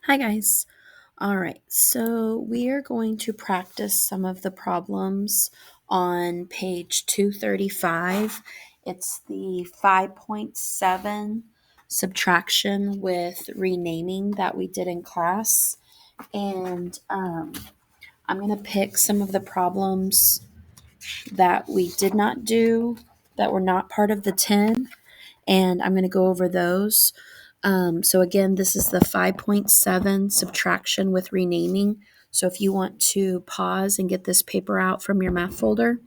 Hi guys. All right, so we are going to practice some of the problems on page 235. It's the 5.7 subtraction with renaming that we did in class. And I'm going to pick some of the problems that we did not do that were not part of the 10, and I'm going to go over those. So again, this is the 5.7 subtraction with renaming. So if you want to pause and get this paper out from your math folder,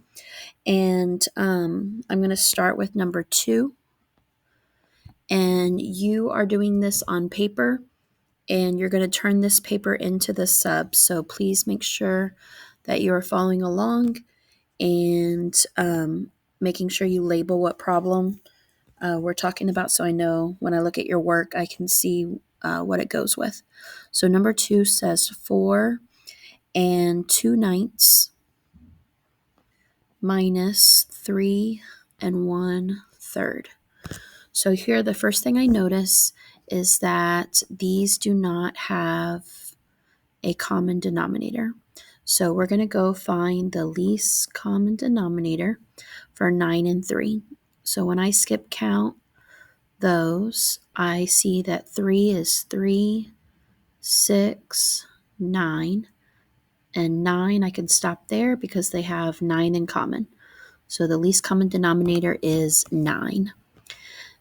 and I'm going to start with number 2. And you are doing this on paper, and you're going to turn this paper into the sub. So please make sure that you are following along and making sure you label what problem we're talking about, so I know when I look at your work, I can see what it goes with. So number 2 says 4 2/9 minus 3 1/3. So here, the first thing I notice is that these do not have a common denominator. So we're going to go find the least common denominator for 9 and 3. So when I skip count those, I see that 3 is 3, 6, 9, and 9 I can stop there because they have 9 in common. So the least common denominator is 9.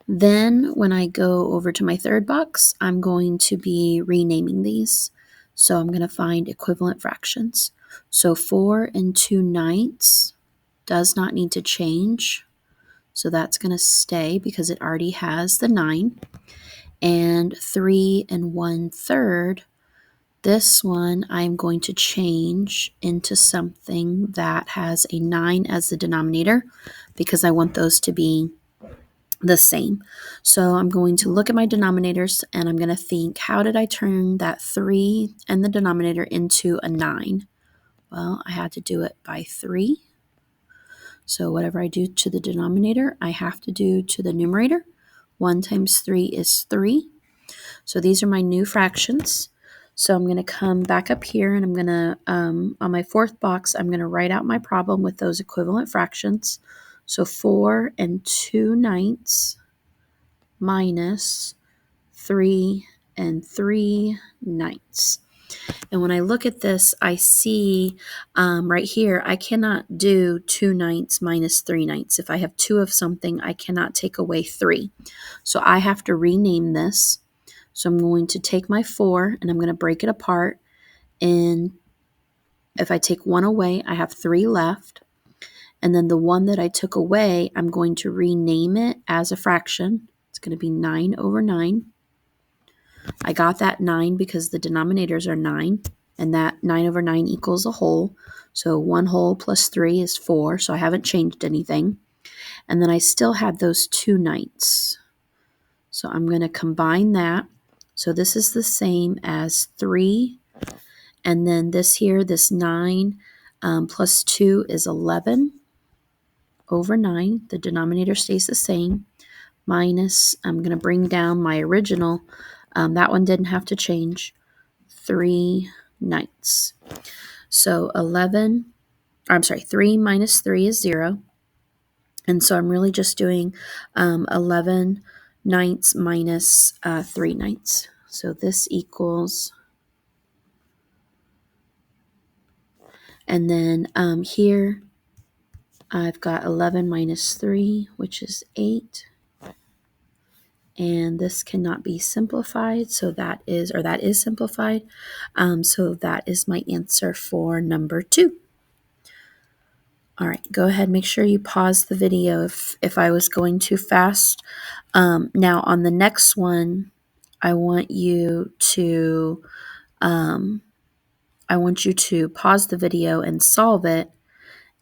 Then when I go over to my third box, I'm going to be renaming these. So I'm going to find equivalent fractions. So 4 2/9 does not need to change. So that's going to stay because it already has the 9. And 3 1/3, this one I'm going to change into something that has a 9 as the denominator because I want those to be the same. So I'm going to look at my denominators and I'm going to think, how did I turn that 3 and the denominator into a 9? Well, I had to do it by 3. So whatever I do to the denominator, I have to do to the numerator. 1 times 3 is 3. So these are my new fractions. So I'm going to come back up here and I'm going to, on my fourth box, I'm going to write out my problem with those equivalent fractions. So 4 2/9 minus 3 3/9. And when I look at this, I see right here, I cannot do 2/9 minus 3/9. If I have 2 of something, I cannot take away 3. So I have to rename this. So I'm going to take my 4 and I'm going to break it apart. And if I take 1 away, I have 3 left. And then the one that I took away, I'm going to rename it as a fraction. It's going to be 9/9. I got that 9 because the denominators are 9. And that 9/9 equals a whole. So 1 whole plus 3 is 4. So I haven't changed anything. And then I still had those 2/9. So I'm going to combine that. So this is the same as 3. And then this here, this 9 plus 2 is 11/9. The denominator stays the same. Minus, I'm going to bring down my original. That one didn't have to change. 3/9. So 3 minus 3 is 0. And so I'm really just doing 11/9 minus 3/9. So this equals, and then here I've got 11 minus 3, which is 8. And this cannot be simplified, so that is simplified. So that is my answer for number 2. All right, go ahead, make sure you pause the video if I was going too fast. Now on the next one, I want you to pause the video and solve it,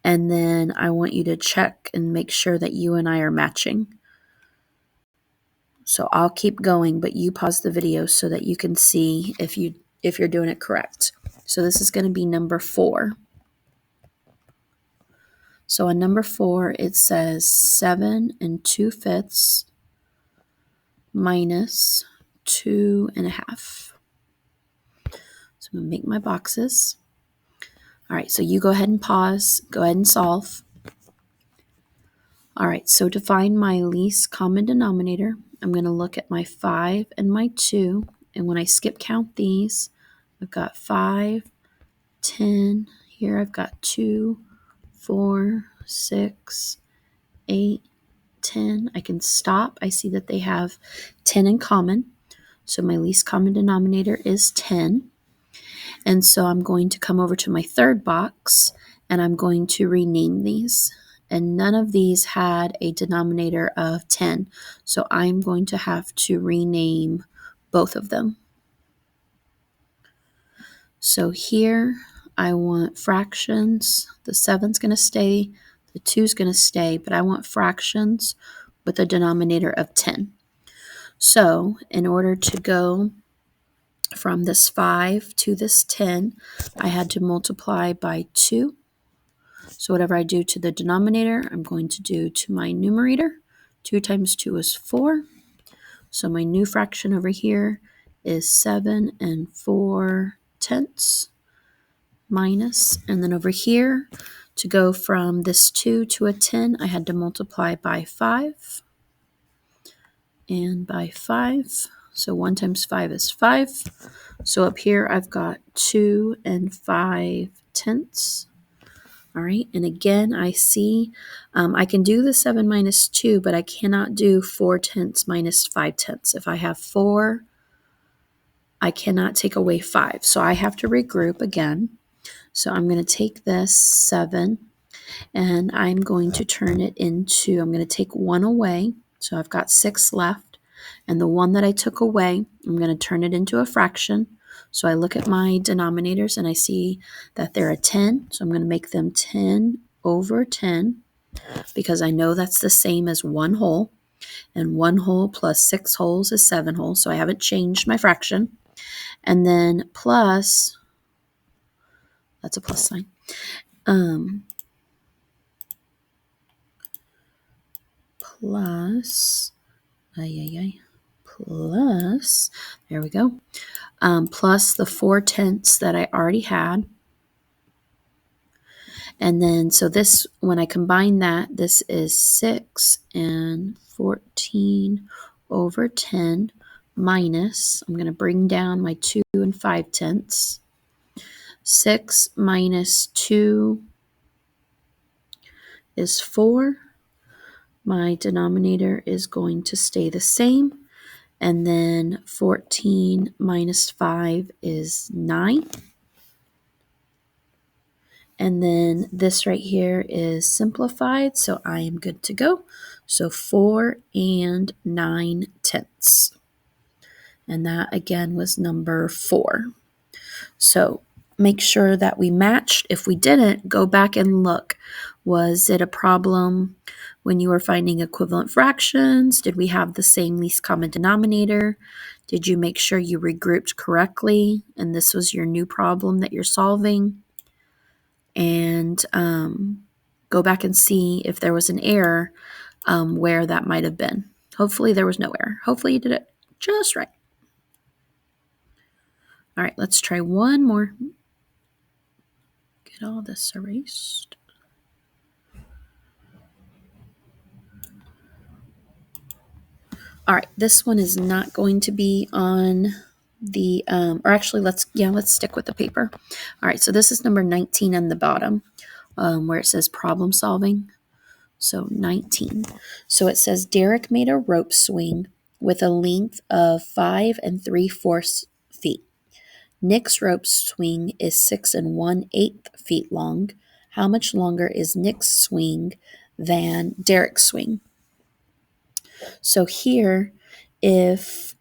and then I want you to check and make sure that you and I are matching. So I'll keep going, but you pause the video so that you can see if you're doing it correct. So this is going to be number 4. So on number 4, it says 7 2/5 minus 2 1/2. So I'm going to make my boxes. All right, so you go ahead and pause. Go ahead and solve. All right, so to find my least common denominator, I'm going to look at my 5 and my 2. And when I skip count these, I've got 5, 10. Here I've got 2, 4, 6, 8, 10. I can stop. I see that they have 10 in common. So my least common denominator is 10. And so I'm going to come over to my third box and I'm going to rename these. And none of these had a denominator of 10. So I'm going to have to rename both of them. So here I want fractions. The 7's going to stay. The 2's going to stay. But I want fractions with a denominator of 10. So in order to go from this 5 to this 10, I had to multiply by 2. So whatever I do to the denominator, I'm going to do to my numerator. 2 times 2 is 4. So my new fraction over here is 7 4/10 minus. And then over here, to go from this 2 to a 10, I had to multiply by 5 and by 5. So 1 times 5 is 5. So up here, I've got 2 5/10. All right, and again, I see I can do the 7 minus 2, but I cannot do 4/10 minus 5/10. If I have 4, I cannot take away 5. So I have to regroup again. So I'm going to take this 7, and I'm going to turn it into, I'm going to take 1 away. So I've got 6 left. And the 1 that I took away, I'm going to turn it into a fraction. So I look at my denominators and I see that they're a 10. So I'm going to make them 10 over 10 because I know that's the same as 1 whole. And 1 whole plus 6 wholes is 7 wholes. So I haven't changed my fraction. And then plus, that's a plus sign. Plus, plus, there we go. Plus the 4/10 that I already had. And then, so this, when I combine that, this is 6 14 over 10 minus, I'm going to bring down my 2 5/10. 6 minus 2 is 4. My denominator is going to stay the same. And then 14 minus 5 is 9. And then this right here is simplified, so I am good to go. So 4 9/10. And that again was number 4. So make sure that we matched. If we didn't, go back and look. Was it a problem when you were finding equivalent fractions? Did we have the same least common denominator? Did you make sure you regrouped correctly and this was your new problem that you're solving? And go back and see if there was an error where that might have been. Hopefully there was no error. Hopefully you did it just right. All right, let's try one more. Get all this erased. All right, this one is not going to be on the, or actually let's stick with the paper. All right, so this is number 19 on the bottom where it says problem solving. So 19. So it says Derek made a rope swing with a length of 5 3/4 feet. Nick's rope swing is 6 1/8 feet long. How much longer is Nick's swing than Derek's swing? So here, if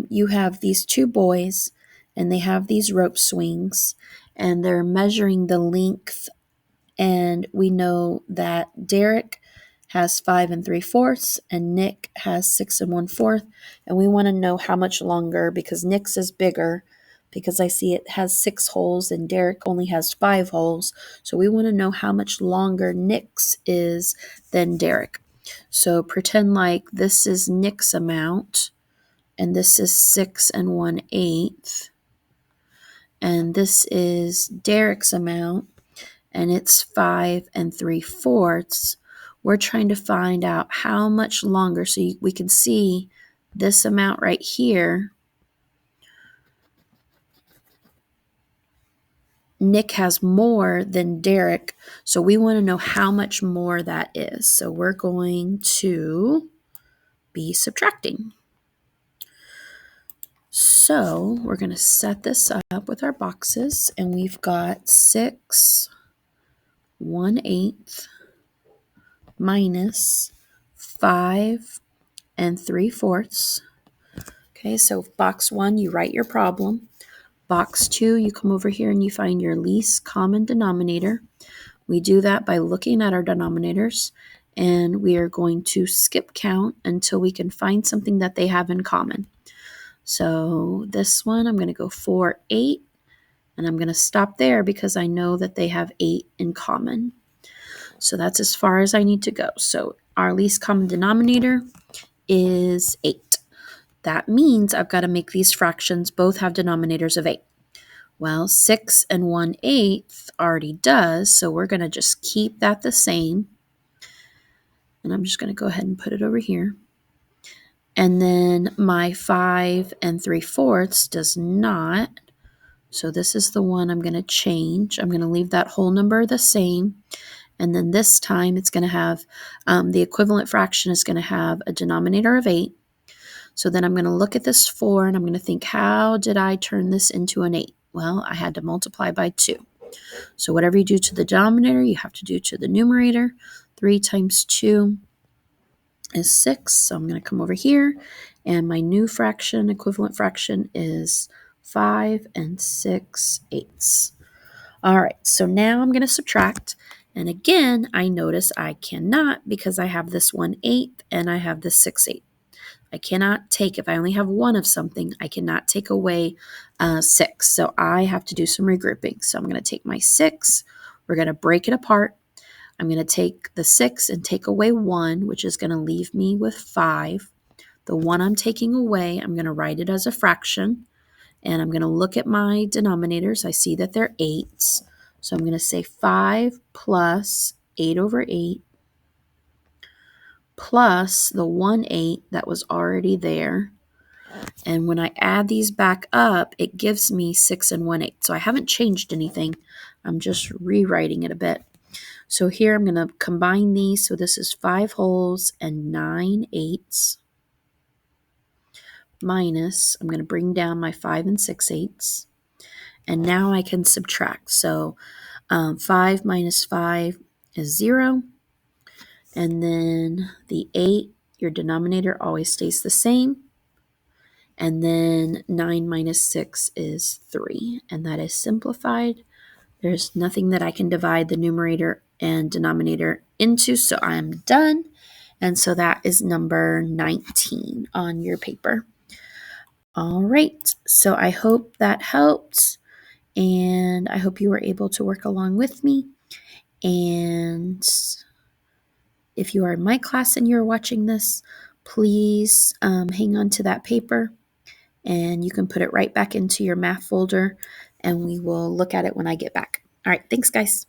you have these two boys and they have these rope swings and they're measuring the length, and we know that Derek has 5 3/4 and Nick has 6 1/4, and we want to know how much longer because Nick's is bigger because I see it has 6 holes and Derek only has 5 holes. So we want to know how much longer Nick's is than Derek. So pretend like this is Nick's amount and this is 6 1/8. and this is Derek's amount, and it's 5 3/4. We're trying to find out how much longer. So we can see this amount right here. Nick has more than Derek, so we want to know how much more that is. So we're going to be subtracting. So we're going to set this up with our boxes, and we've got 6 1/8 minus 5 3/4. Okay, so box 1, you write your problem. Box 2, you come over here and you find your least common denominator. We do that by looking at our denominators, and we are going to skip count until we can find something that they have in common. So this one, I'm going to go 4, 8, and I'm going to stop there because I know that they have 8 in common. So that's as far as I need to go. So our least common denominator is 8. That means I've got to make these fractions both have denominators of 8. Well, 6 1/8 already does, so we're going to just keep that the same. And I'm just going to go ahead and put it over here. And then my 5 3/4 does not. So this is the one I'm going to change. I'm going to leave that whole number the same. And then this time it's going to have, the equivalent fraction is going to have a denominator of 8. So then I'm going to look at this 4 and I'm going to think, how did I turn this into an 8? Well, I had to multiply by 2. So whatever you do to the denominator, you have to do to the numerator. 3 times 2 is 6. So I'm going to come over here, and my new fraction, equivalent fraction, is 5 6/8. All right, so now I'm going to subtract. And again, I notice I cannot because I have this 1/8 and I have this 6/8. I cannot take, if I only have one of something, I cannot take away 6. So I have to do some regrouping. So I'm going to take my 6. We're going to break it apart. I'm going to take the 6 and take away 1, which is going to leave me with 5. The 1 I'm taking away, I'm going to write it as a fraction. And I'm going to look at my denominators. I see that they're 8s. So I'm going to say 5 plus 8/8 plus the 1/8 that was already there. And when I add these back up, it gives me 6 1/8. So I haven't changed anything. I'm just rewriting it a bit. So here I'm going to combine these. So this is 5 wholes and 9 eighths minus, I'm going to bring down my 5 6/8. And now I can subtract. So 5 minus 5 is 0. And then the 8, your denominator always stays the same. And then 9 minus 6 is 3. And that is simplified. There's nothing that I can divide the numerator and denominator into, so I'm done. And so that is number 19 on your paper. All right, so I hope that helped, and I hope you were able to work along with me. And if you are in my class and you're watching this, please hang on to that paper, and you can put it right back into your math folder, and we will look at it when I get back. All right, thanks, guys.